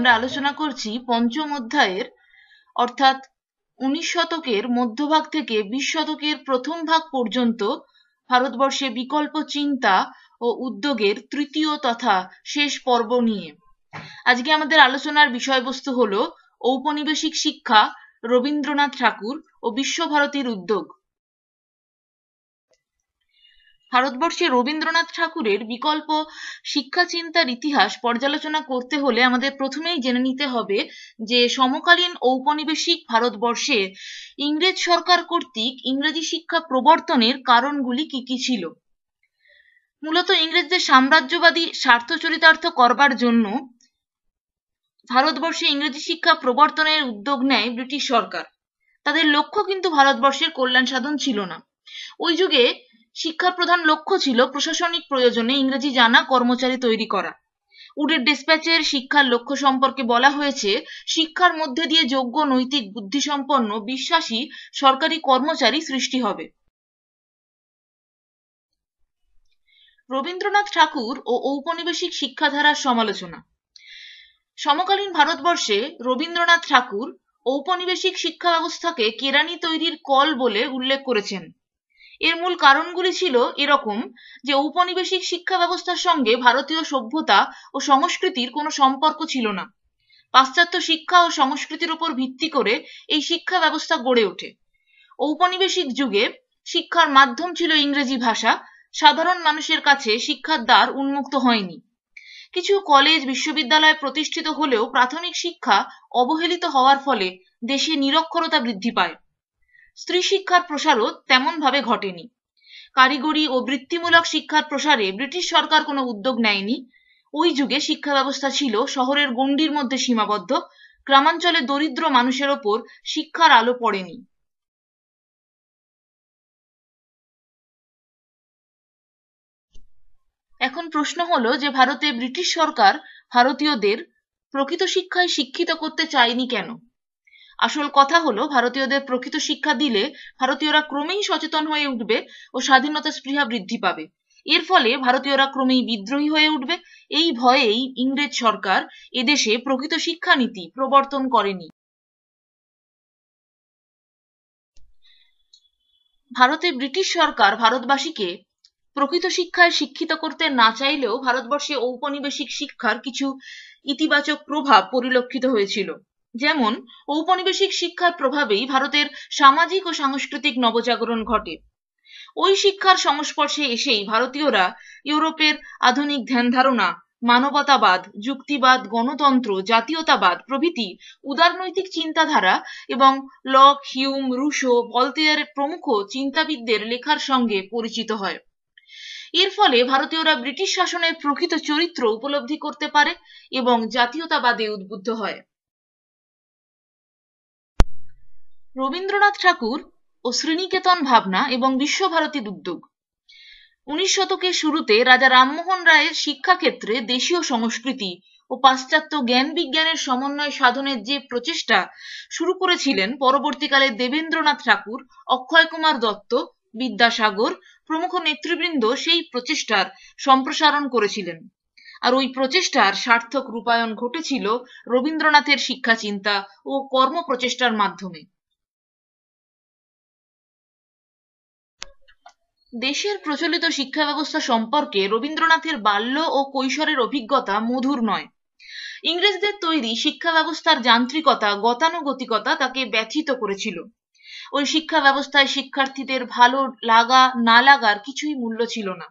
আমরা আলোচনা করছি পঞ্চম অধ্যায়ের অর্থাৎ 19 শতকের মধ্যভাগ থেকে 20 শতকের প্রথম ভাগ পর্যন্ত ভারতবর্ষে বিকল্প চিন্তা ও উদ্যোগের তৃতীয় তথা শেষ পর্ব নিয়ে। আজকে আমাদের আলোচনার বিষয়বস্তু হলো ঔপনিবেশিক শিক্ষা, রবীন্দ্রনাথ ঠাকুর ও বিশ্বভারতীর উদ্যোগ। ভারতবর্ষে রবীন্দ্রনাথ ঠাকুরের বিকল্প শিক্ষা চিন্তার ইতিহাস পর্যালোচনা করতে হলে আমাদের প্রথমেই জেনে নিতে হবে যে সমকালীন ঔপনিবেশিক ভারতবর্ষে ইংরেজ সরকার কর্তৃক ইংরেজি শিক্ষা প্রবর্তনের কারণগুলি কি কি ছিল। মূলত ইংরেজদের সাম্রাজ্যবাদী স্বার্থ চরিতার্থ করবার জন্য ভারতবর্ষে ইংরেজি শিক্ষা প্রবর্তনের উদ্যোগ নেয় ব্রিটিশ সরকার। তাদের লক্ষ্য কিন্তু ভারতবর্ষের কল্যাণ সাধন ছিল না। ওই যুগে শিক্ষার প্রধান লক্ষ্য ছিল প্রশাসনিক প্রয়োজনে ইংরেজি জানা কর্মচারী তৈরি করা। উডের ডেসপ্যাচের শিক্ষার লক্ষ্য সম্পর্কে বলা হয়েছে, শিক্ষার মধ্যে দিয়ে যোগ্য, নৈতিক, বুদ্ধিসম্পন্ন, বিশ্বাসী সরকারি কর্মচারী সৃষ্টি হবে। রবীন্দ্রনাথ ঠাকুর ও ঔপনিবেশিক শিক্ষাধারার সমালোচনা। সমকালীন ভারতবর্ষে রবীন্দ্রনাথ ঠাকুর ঔপনিবেশিক শিক্ষা ব্যবস্থাকে কেরানি তৈরির কল বলে উল্লেখ করেছেন। এর মূল কারণগুলি ছিল এরকম যে ঔপনিবেশিক শিক্ষা ব্যবস্থার সঙ্গে ভারতীয় সভ্যতা ও সংস্কৃতির কোনো সম্পর্ক ছিল না। পাশ্চাত্য শিক্ষা ও সংস্কৃতির উপর ভিত্তি করে এই শিক্ষা ব্যবস্থা গড়ে ওঠে। ঔপনিবেশিক যুগে শিক্ষার মাধ্যম ছিল ইংরেজি ভাষা। সাধারণ মানুষের কাছে শিক্ষার দ্বার উন্মুক্ত হয়নি। কিছু কলেজ, বিশ্ববিদ্যালয় প্রতিষ্ঠিত হলেও প্রাথমিক শিক্ষা অবহেলিত হওয়ার ফলে দেশে নিরক্ষরতা বৃদ্ধি পায়। স্ত্রী শিক্ষার প্রসারও তেমন ভাবে ঘটেনি। কারিগরি ও বৃত্তিমূলক শিক্ষার প্রসারে ব্রিটিশ সরকার কোনো উদ্যোগ নেয়নি। ওই যুগে শিক্ষা ব্যবস্থা ছিল শহরের গণ্ডির মধ্যে সীমাবদ্ধ। গ্রামাঞ্চলে দরিদ্র মানুষের ওপর শিক্ষার আলো পড়েনি। এখন প্রশ্ন হলো যে ভারতে ব্রিটিশ সরকার ভারতীয়দের প্রকৃত শিক্ষায় শিক্ষিত করতে চায়নি কেন? আসল কথা হলো, ভারতীয়দের প্রকৃত শিক্ষা দিলে ভারতীয়রা ক্রমেই সচেতন হয়ে উঠবে ও স্বাধীনতা স্পৃহা বৃদ্ধি পাবে। এর ফলে ভারতীয়রা ক্রমেই বিদ্রোহী হয়ে উঠবে। এই ভয়েই ইংরেজ সরকার এদেশে প্রকৃত শিক্ষানীতি প্রবর্তন করেনি। ভারতে ব্রিটিশ সরকার ভারতবাসীকে প্রকৃত শিক্ষায় শিক্ষিত করতে না চাইলেও ভারতবর্ষে ঔপনিবেশিক শিক্ষার কিছু ইতিবাচক প্রভাব পরিলক্ষিত হয়েছিল। যেমন, ঔপনিবেশিক শিক্ষার প্রভাবেই ভারতের সামাজিক ও সাংস্কৃতিক নবজাগরণ ঘটে। ওই শিক্ষার সংস্পর্শে এসেই ভারতীয়রা ইউরোপের আধুনিক ধ্যান ধারণা, মানবতাবাদ, যুক্তিবাদ, গণতন্ত্র, জাতীয়তাবাদ প্রভৃতি উদারনৈতিক চিন্তাধারা এবং লক, হিউম, রুশো, ভলতেয়ার প্রমুখ চিন্তাবিদদের লেখার সঙ্গে পরিচিত হয়। এর ফলে ভারতীয়রা ব্রিটিশ শাসনের প্রকৃত চরিত্র উপলব্ধি করতে পারে এবং জাতীয়তাবাদে উদ্বুদ্ধ হয়। রবীন্দ্রনাথ ঠাকুর ও শ্রীনিকেতন ভাবনা এবং বিশ্বভারতীর উদ্যোগ। 19 শতকের শুরুতে রাজা রামমোহন রায়ের শিক্ষাক্ষেত্রে দেশীয় সংস্কৃতি ও পাশ্চাত্য জ্ঞান বিজ্ঞানের সমন্বয় সাধনের যে প্রচেষ্টা শুরু করেছিলেন, পরবর্তীকালে দেবেন্দ্রনাথ ঠাকুর, অক্ষয় কুমার দত্ত, বিদ্যাসাগর প্রমুখ নেতৃবৃন্দ সেই প্রচেষ্টার সম্প্রসারণ করেছিলেন। আর ওই প্রচেষ্টার সার্থক রূপায়ণ ঘটেছিল রবীন্দ্রনাথের শিক্ষা চিন্তা ও কর্ম প্রচেষ্টার মাধ্যমে। দেশের প্রচলিত শিক্ষা ব্যবস্থা সম্পর্কে রবীন্দ্রনাথের বাল্য ও কৈশোরের অভিজ্ঞতা মধুর নয়। ইংরেজদের তৈরি শিক্ষা ব্যবস্থার যান্ত্রিকতা, গতানুগতিকতা তাকে ব্যথিত করেছিল। ওই শিক্ষা ব্যবস্থায় শিক্ষার্থীদের ভালো লাগা না লাগার কিছুই মূল্য ছিল না।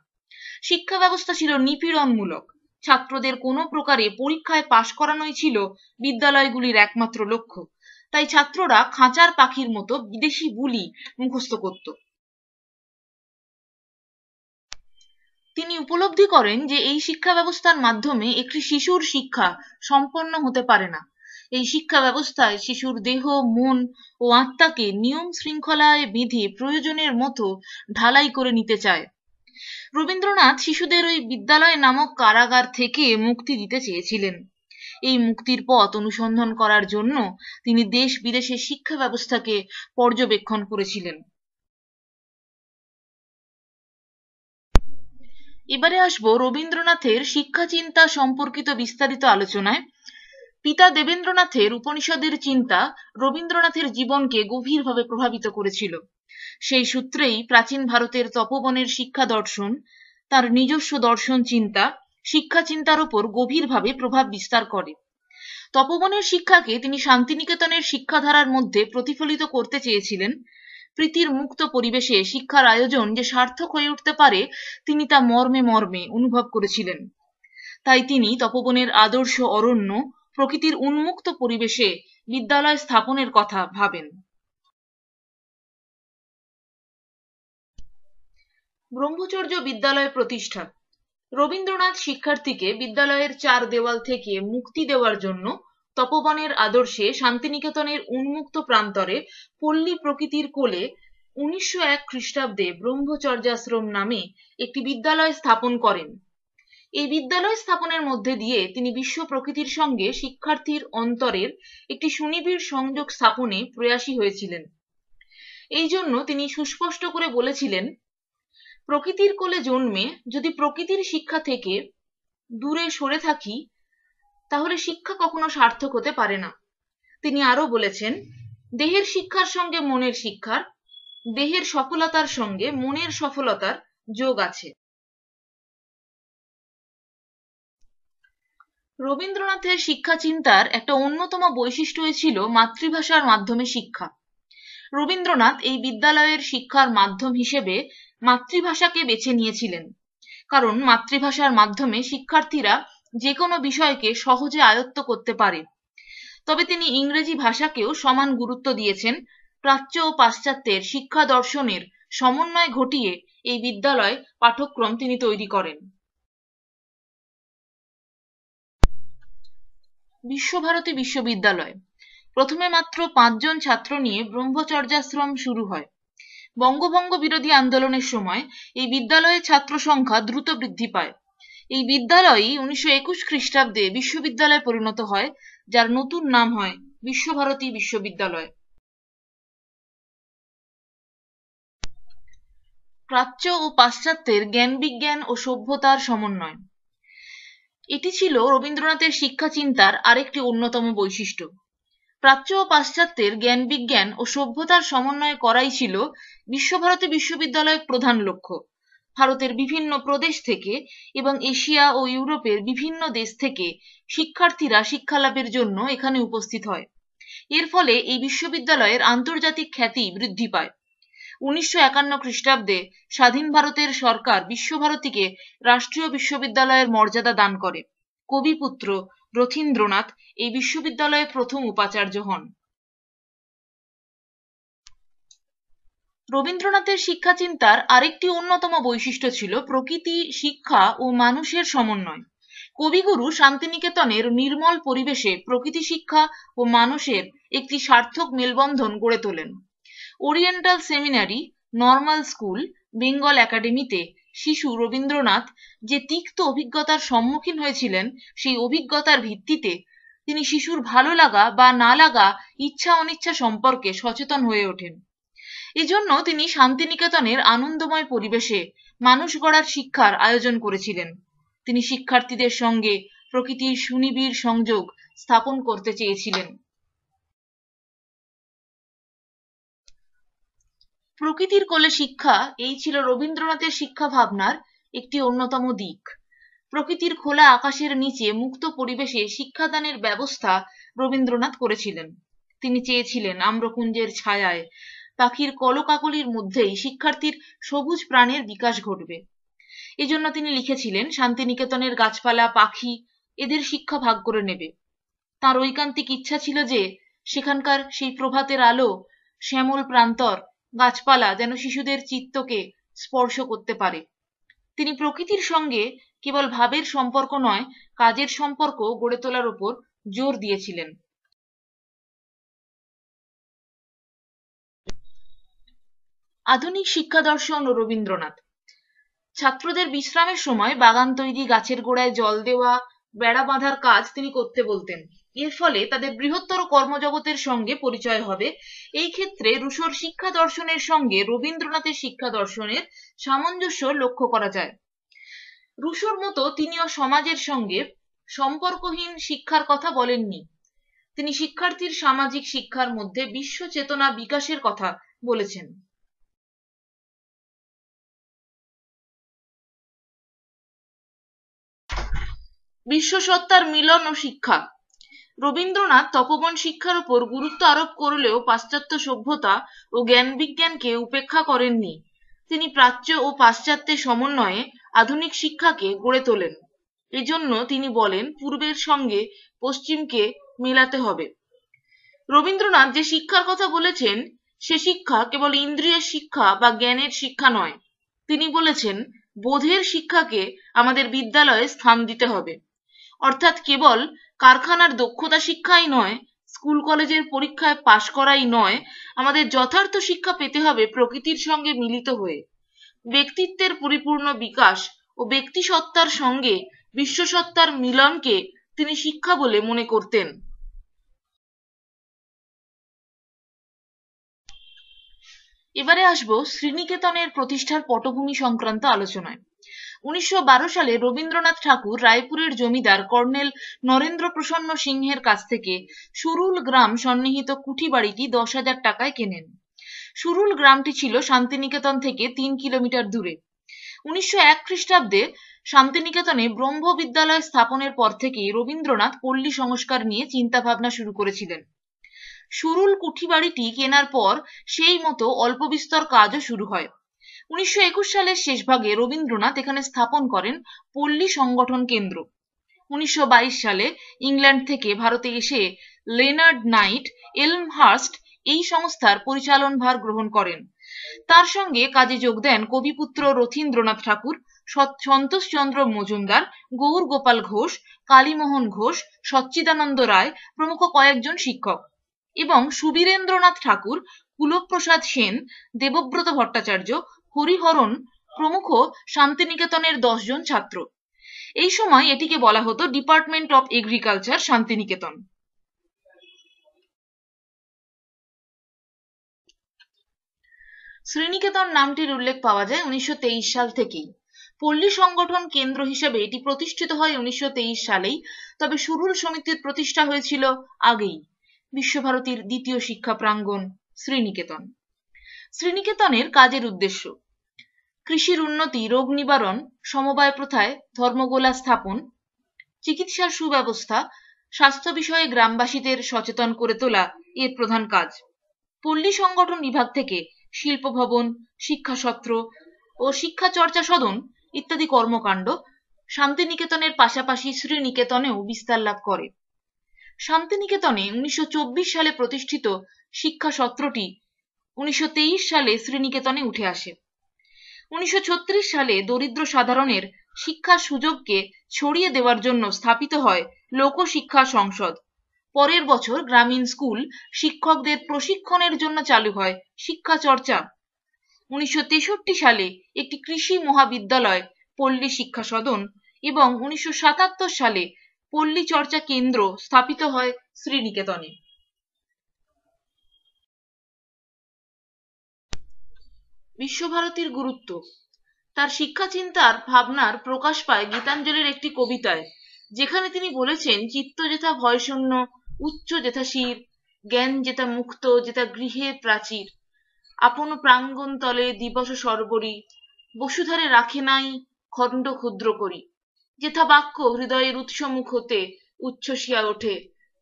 শিক্ষা ব্যবস্থা ছিল নিপীড়নমূলক। ছাত্রদের কোনো প্রকারে পরীক্ষায় পাশ করানোই ছিল বিদ্যালয়গুলির একমাত্র লক্ষ্য। তাই ছাত্ররা খাঁচার পাখির মতো বিদেশি বুলি মুখস্থ করত। তিনি উপলব্ধি করেন যে এই শিক্ষা ব্যবস্থার মাধ্যমে একটি শিশুর শিক্ষা সম্পন্ন হতে পারে না। এই শিক্ষা ব্যবস্থায় শিশুর দেহ, মন ও আত্মাকে নিয়ম শৃঙ্খলায় বেঁধে প্রয়োজনের মতো ঢালাই করে নিতে চায়। রবীন্দ্রনাথ শিশুদের ওই বিদ্যালয় নামক কারাগার থেকে মুক্তি দিতে চেয়েছিলেন। এই মুক্তির পথ অনুসন্ধান করার জন্য তিনি দেশ বিদেশের শিক্ষা ব্যবস্থাকে পর্যবেক্ষণ করেছিলেন। এবারে আসবো রবীন্দ্রনাথের শিক্ষা চিন্তা সম্পর্কিত বিস্তারিত আলোচনায়। পিতা দেবেন্দ্রনাথের উপনিষদের চিন্তা রবীন্দ্রনাথের জীবনকে গভীরভাবে প্রভাবিত করেছিল। সেই সূত্রেই প্রাচীন ভারতের তপোবনের শিক্ষা দর্শন তার নিজস্ব দর্শন চিন্তা, শিক্ষা চিন্তার উপর গভীরভাবে প্রভাব বিস্তার করে। তপোবনের শিক্ষাকে তিনি শান্তিনিকেতনের শিক্ষাধারার মধ্যে প্রতিফলিত করতে চেয়েছিলেন। প্রীতির মুক্ত পরিবেশে শিক্ষার আয়োজন যে সার্থক হয়ে উঠতে পারে, তিনি তা মর্মে মর্মে অনুভব করেছিলেন। তাই তিনি তপোবনের আদর্শ অরণ্য, প্রকৃতির উন্মুক্ত পরিবেশে বিদ্যালয় স্থাপনের কথা ভাবেন। ব্রহ্মচর্য বিদ্যালয় প্রতিষ্ঠা। রবীন্দ্রনাথ শিক্ষার্থীকে বিদ্যালয়ের চার দেওয়াল থেকে মুক্তি দেওয়ার জন্য তপোবনের আদর্শে শান্তিনিকেতনের উন্মুক্ত প্রান্তরে পল্লী প্রকৃতির কোলে 1901 খ্রিস্টাব্দে ব্রহ্মচর্যাশ্রম নামে একটি বিদ্যালয় স্থাপন করেন। এই বিদ্যালয় স্থাপনের মধ্যে দিয়ে তিনি বিশ্ব প্রকৃতির সঙ্গে শিক্ষার্থীর অন্তরের একটি সুনিবিড় সংযোগ স্থাপনে প্রয়াসী হয়েছিলেন। এই জন্য তিনি সুস্পষ্ট করে বলেছিলেন, প্রকৃতির কোলে জন্মে যদি প্রকৃতির শিক্ষা থেকে দূরে সরে থাকি, তাহলে শিক্ষা কখনো সার্থক হতে পারে না। তিনি আরো বলেছেন, দেহের শিক্ষার সঙ্গে মনের শিক্ষার, দেহের সফলতার সঙ্গে মনের সফলতার যোগ আছে। রবীন্দ্রনাথের শিক্ষা চিন্তার একটা অন্যতম বৈশিষ্ট্য ছিল মাতৃভাষার মাধ্যমে শিক্ষা। রবীন্দ্রনাথ এই বিদ্যালয়ের শিক্ষার মাধ্যম হিসেবে মাতৃভাষাকে বেছে নিয়েছিলেন, কারণ মাতৃভাষার মাধ্যমে শিক্ষার্থীরা যে কোনো বিষয়কে সহজে আয়ত্ত করতে পারে। তবে তিনি ইংরেজি ভাষাকেও সমান গুরুত্ব দিয়েছেন। প্রাচ্য ও পাশ্চাত্যের শিক্ষা দর্শনের সমন্বয় ঘটিয়ে এই বিদ্যালয় পাঠ্যক্রম তিনি তৈরি করেন। বিশ্বভারতী বিশ্ববিদ্যালয়। প্রথমে মাত্র 5 জন ছাত্র নিয়ে ব্রহ্মচর্যাশ্রম শুরু হয়। বঙ্গভঙ্গ বিরোধী আন্দোলনের সময় এই বিদ্যালয়ের ছাত্র সংখ্যা দ্রুত বৃদ্ধি পায়। এই বিদ্যালয়ই 1921 খ্রিস্টাব্দে বিশ্ববিদ্যালয়ে পরিণত হয়, যার নতুন নাম হয় বিশ্বভারতী বিশ্ববিদ্যালয়। প্রাচ্য ও পাশ্চাত্যের জ্ঞান বিজ্ঞান ও সভ্যতার সমন্বয়। এটি ছিল রবীন্দ্রনাথের শিক্ষা চিন্তার আরেকটি অন্যতম বৈশিষ্ট্য। প্রাচ্য ও পাশ্চাত্যের জ্ঞান বিজ্ঞান ও সভ্যতার সমন্বয় করাই ছিল বিশ্বভারতী বিশ্ববিদ্যালয়ের প্রধান লক্ষ্য। ভারতের বিভিন্ন প্রদেশ থেকে এবং এশিয়া ও ইউরোপের বিভিন্ন দেশ থেকে শিক্ষার্থীরা শিক্ষালাভের জন্য এখানে উপস্থিত হয়। এর ফলে এই বিশ্ববিদ্যালয়ের আন্তর্জাতিক খ্যাতি বৃদ্ধি পায়। 1951 খ্রিস্টাব্দে স্বাধীন ভারতের সরকার বিশ্বভারতীকে রাষ্ট্রীয় বিশ্ববিদ্যালয়ের মর্যাদা দান করে। কবিপুত্র রথীন্দ্রনাথ এই বিশ্ববিদ্যালয়ের প্রথম উপাচার্য হন। রবীন্দ্রনাথের শিক্ষা চিন্তার আরেকটি অন্যতম বৈশিষ্ট্য ছিল প্রকৃতি, শিক্ষা ও মানুষের সমন্বয়। কবিগুরু শান্তিনিকেতনের নির্মল পরিবেশে প্রকৃতি শিক্ষা ও মানুষের একটি সার্থক মেলবন্ধন গড়ে তোলেন। Oriental seminary, normal school, Bengal একাডেমিতে শিশু রবীন্দ্রনাথ যে তিক্ত অভিজ্ঞতার সম্মুখীন হয়েছিলেন, সেই অভিজ্ঞতার ভিত্তিতে তিনি শিশুর ভালো লাগা বা না লাগা, ইচ্ছা অনিচ্ছা সম্পর্কে সচেতন হয়ে ওঠেন। এজন্য তিনি শান্তিনিকেতনের আনন্দময় পরিবেশে মানুষ গড়ার শিক্ষার আয়োজন করেছিলেন। তিনি শিক্ষার্থীদের সঙ্গে প্রকৃতির সুনিবিড় সংযোগ স্থাপন করতে চেয়েছিলেন। প্রকৃতির কোলে শিক্ষা এই ছিল রবীন্দ্রনাথের শিক্ষা ভাবনার একটি অন্যতম দিক। প্রকৃতির খোলা আকাশের নিচে মুক্ত পরিবেশে শিক্ষাদানের ব্যবস্থা রবীন্দ্রনাথ করেছিলেন। তিনি চেয়েছিলেন আম্রকুঞ্জের ছায়ায়, পাখির কলকাকলির মধ্যেই শিক্ষার্থীর সবুজ প্রাণের বিকাশ ঘটবে। এজন্য তিনি লিখেছিলেন, শান্তিনিকেতনের গাছপালা, পাখি এদের শিক্ষা ভাগ করে নেবে। তার ঐকান্তিক ইচ্ছা ছিল যে সেখানকার সেই প্রভাতের আলো, শ্যামল প্রান্তর, গাছপালা যেন শিশুদের চিত্তকে স্পর্শ করতে পারে। তিনি প্রকৃতির সঙ্গে কেবল ভাবের সম্পর্ক নয়, কাজের সম্পর্ক গড়ে তোলার উপর জোর দিয়েছিলেন। আধুনিক শিক্ষা দর্শন ও রবীন্দ্রনাথ। ছাত্রদের বিশ্রামের সময় বাগান তৈরি, গাছের গোড়ায় জল দেওয়া, বেড়া বাঁধার কাজ তিনি করতে বলতেন। এর ফলে তাদের বৃহত্তর কর্মজগতের সঙ্গে পরিচয় হবে। এই ক্ষেত্রে রুশোর শিক্ষা দর্শনের সঙ্গে রবীন্দ্রনাথের শিক্ষা দর্শনের সামঞ্জস্য লক্ষ্য করা যায়। রুশোর মতো তিনিও সমাজের সঙ্গে সম্পর্কহীন শিক্ষার কথা বলেননি। তিনি শিক্ষার্থীর সামাজিক শিক্ষার মধ্যে বিশ্ব চেতনা বিকাশের কথা বলেছেন। বিশ্বসত্তার মিলন ও শিক্ষা। রবীন্দ্রনাথ তপোবন শিক্ষার উপর গুরুত্ব আরোপ করলেও পাশ্চাত্য সভ্যতা ও জ্ঞান বিজ্ঞানকে উপেক্ষা করেননি। তিনি প্রাচ্য ও পাশ্চাত্যের সমন্বয়ে আধুনিক শিক্ষাকে গড়ে তোলেন। এজন্য তিনি বলেন, পূর্বের সঙ্গে পশ্চিমকে মেলাতে হবে। রবীন্দ্রনাথ যে শিক্ষার কথা বলেছেন সে শিক্ষা কেবল ইন্দ্রিয়ের শিক্ষা বা জ্ঞানের শিক্ষা নয়। তিনি বলেছেন, বোধের শিক্ষাকে আমাদের বিদ্যালয়ে স্থান দিতে হবে। অর্থাৎ কেবল কারখানার দক্ষতা শিক্ষাই নয়, স্কুল কলেজের পরীক্ষায় পাশ করাই নয়, আমাদের যথার্থ শিক্ষা পেতে হবে প্রকৃতির সঙ্গে মিলিত হয়ে। ব্যক্তিত্বের পরিপূর্ণ বিকাশ ও ব্যক্তিসত্তার সঙ্গে বিশ্বসত্তার মিলনকে তিনি শিক্ষা বলে মনে করতেন। এবারে আসবো শ্রীনিকেতনের প্রতিষ্ঠার পটভূমি সংক্রান্ত আলোচনায়। 1912 সালে রবীন্দ্রনাথ ঠাকুর রায়পুরের জমিদার কর্নেল নরেন্দ্র প্রসন্ন সিংহের কাছ থেকে সুরুল গ্রাম সন্নিহিত কুঠি বাড়িটি 10,000 টাকায় কেনেন। সুরুল গ্রামটি ছিল শান্তিনিকেতন থেকে 3 কিলোমিটার দূরে। 1901 খ্রিস্টাব্দে শান্তিনিকেতনে ব্রহ্ম বিদ্যালয় স্থাপনের পর থেকেই রবীন্দ্রনাথ পল্লী সংস্কার নিয়ে চিন্তা ভাবনা শুরু করেছিলেন। সুরুল কুঠি বাড়িটি কেনার পর সেই মতো অল্প বিস্তর কাজও শুরু হয়। 1921 সালের শেষ ভাগে রবীন্দ্রনাথ এখানে স্থাপন করেন পল্লী সংগঠন কেন্দ্র। 1922 সালে ইংল্যান্ড থেকে ভারতে এসে লেনার্ড নাইট এলমহার্স্ট এই সংস্থার পরিচালনভার গ্রহণ করেন। তার সঙ্গে কাজে যোগ দেন কবিপুত্র রথীন্দ্রনাথ ঠাকুর, সন্তোষচন্দ্র মজুমদার, গৌর গোপাল ঘোষ, কালীমোহন ঘোষ, সচ্চিদানন্দ রায় প্রমুখ কয়েকজন শিক্ষক এবং সুবীরেন্দ্রনাথ ঠাকুর, কুলপ্রসাদ সেন, দেবব্রত ভট্টাচার্য, হরিহরণ প্রমুখ শান্তিনিকেতনের 10 জন ছাত্র। এই সময় এটিকে বলা হতো department of agriculture Santiniketan. Sriniketan নামটির উল্লেখ পাওয়া যায় 1923 সাল থেকেই। পল্লী সংগঠন কেন্দ্র হিসেবে এটি প্রতিষ্ঠিত হয় 1923 সালেই, তবে সুরুল সমিতির প্রতিষ্ঠা হয়েছিল আগেই। বিশ্বভারতীর দ্বিতীয় শিক্ষা প্রাঙ্গণ শ্রীনিকেতন। শ্রীনিকেতনের কাজের উদ্দেশ্য: কৃষির উন্নতি, রোগ নিবারণ, সমবায় প্রথায় ধর্মগোলা স্থাপন, চিকিৎসার সুব্যবস্থা, স্বাস্থ্য বিষয়ে গ্রামবাসীদের সচেতন করে তোলা এর প্রধান কাজ। পল্লী সংগঠন বিভাগ থেকে শিল্প ভবন, শিক্ষা সত্র ও শিক্ষা চর্চা সদন ইত্যাদি কর্মকাণ্ড শান্তিনিকেতনের পাশাপাশি শ্রীনিকেতনেও বিস্তার লাভ করে। শান্তিনিকেতনে 1924 সালে প্রতিষ্ঠিত শিক্ষা সত্রটি 1923 সালে শ্রীনিকেতনে উঠে আসে। 1936 সালে দরিদ্র সাধারণের শিক্ষার সুযোগকে ছড়িয়ে দেওয়ার জন্য স্থাপিত হয় লোকশিক্ষা সংসদ। পরের বছর গ্রামীণ স্কুল শিক্ষকদের প্রশিক্ষণের জন্য চালু হয় শিক্ষা চর্চা। 1963 সালে একটি কৃষি মহাবিদ্যালয়, পল্লী শিক্ষা সদন এবং 1977 সালে পল্লী চর্চা কেন্দ্র স্থাপিত হয় শ্রীনিকেতনে। বিশ্বভারতীর গুরুত্ব। তার শিক্ষা চিন্তার ভাবনার প্রকাশ পায় গীতাঞ্জলির একটি কবিতায়, যেখানে তিনি বলেছেন, চিত্ত যেথা ভয়শূন্য, উচ্চ যেথা শির, জ্ঞান যেথা মুক্ত, যেথা গৃহে প্রাচীর, আপন প্রাঙ্গণ তলে দিবস সর্বরি, বসুধারে রাখে নাই খণ্ড ক্ষুদ্র করি, যেথা বাক্য হৃদয়ের উৎসমুখ হতে উচ্ছ্বসিয়া ওঠে,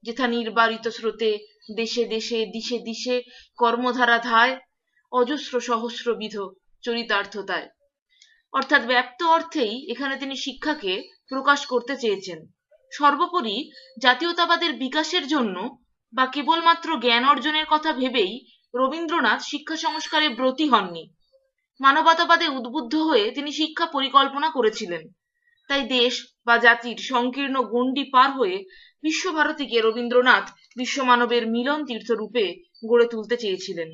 যেথা নির্বারিত স্রোতে দেশে দেশে দিশে দিশে কর্মধারা ধায়, অজস্র সহস্রবিধ চরিতার্থতায়। অর্থাৎ ব্যাপ্ত অর্থেই এখানে তিনি শিক্ষাকে প্রকাশ করতে চেয়েছেন। সর্বোপরি জাতীয়তাবাদের বিকাশের জন্য বা কেবলমাত্র জ্ঞান অর্জনের কথা ভেবেই রবীন্দ্রনাথ শিক্ষা সংস্কারে ব্রতী হননি। মানবতাবাদে উদ্বুদ্ধ হয়ে তিনি শিক্ষা পরিকল্পনা করেছিলেন। তাই দেশ বা জাতির সংকীর্ণ গণ্ডি পার হয়ে বিশ্বভারতীকে রবীন্দ্রনাথ বিশ্বমানবের মিলন তীর্থ রূপে গড়ে তুলতে চেয়েছিলেন।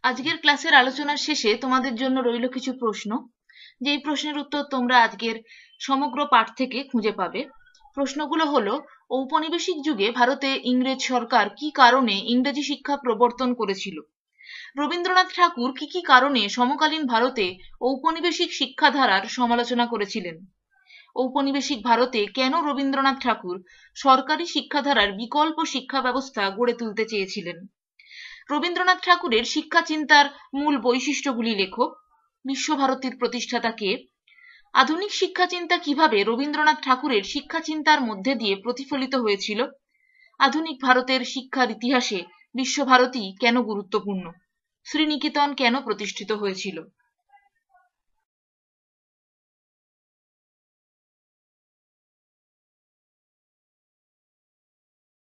আজকের ক্লাসের আলোচনার শেষে তোমাদের জন্য রইল কিছু প্রশ্ন, যেই প্রশ্নের উত্তর তোমরা আজকের সমগ্র পাঠ থেকে খুঁজে পাবে। প্রশ্নগুলো হলো, ঔপনিবেশিক যুগে ভারতে ইংরেজ সরকার কি কারণে ইংরেজি শিক্ষা প্রবর্তন করেছিল? রবীন্দ্রনাথ ঠাকুর কি কি কারণে সমকালীন ভারতে ঔপনিবেশিক শিক্ষাধারার সমালোচনা করেছিলেন? ঔপনিবেশিক ভারতে কেন রবীন্দ্রনাথ ঠাকুর সরকারি শিক্ষাধারার বিকল্প শিক্ষা ব্যবস্থা গড়ে তুলতে চেয়েছিলেন? রবীন্দ্রনাথ ঠাকুরের শিক্ষা চিন্তার মূল বৈশিষ্ট্যগুলি লেখো। বিশ্বভারতীর প্রতিষ্ঠাতা কে? আধুনিক শিক্ষা চিন্তা কিভাবে রবীন্দ্রনাথ ঠাকুরের শিক্ষা চিন্তার মধ্যে দিয়ে প্রতিফলিত হয়েছিল? আধুনিক ভারতের শিক্ষার ইতিহাসে বিশ্বভারতী কেন গুরুত্বপূর্ণ? শ্রীনিকেতন কেন প্রতিষ্ঠিত হয়েছিল?